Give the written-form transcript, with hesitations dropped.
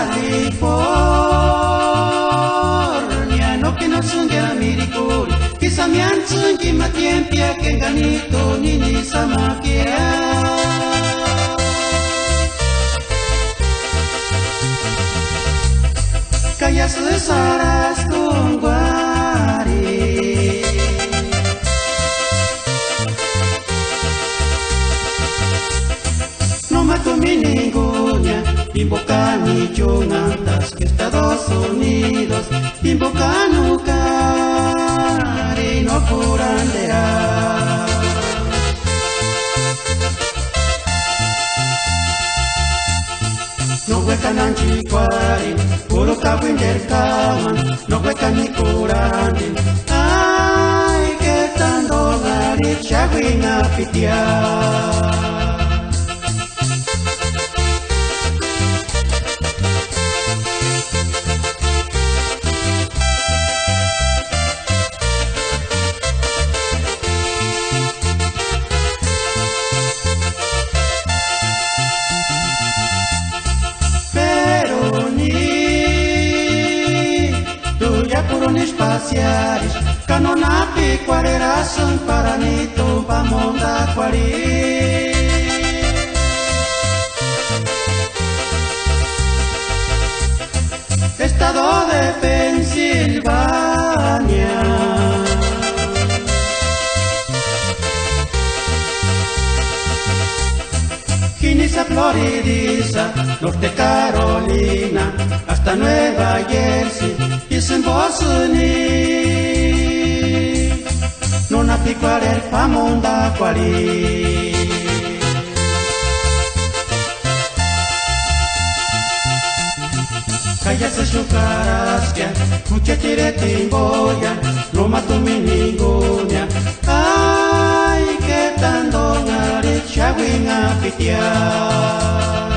California, no que no sunga miricuri, que samian sungi matiempia, que ganito nini samakia. Kaya sesaras tungguari, no mato mi ningunya, invocani chunantas que Estados Unidos, invocanu cari no curandera. No huecan anchicuari, puro cabuinder caman, no huecan ni curandi. Ay, que tan dogari, chaguina pitiar. Espaciares, canonapi, quareração, paranito, pamonda, quari. Estado de Pensilvania, Quinisa, Florida, Norte Carolina, hasta Nueva Jersey. Isen bosni, non apiquarer pamonda quali. Kaya se chucaraskia, mucha tirete boya, no mato mi ningunya. Ay, que tan dongare chaguina pitiar.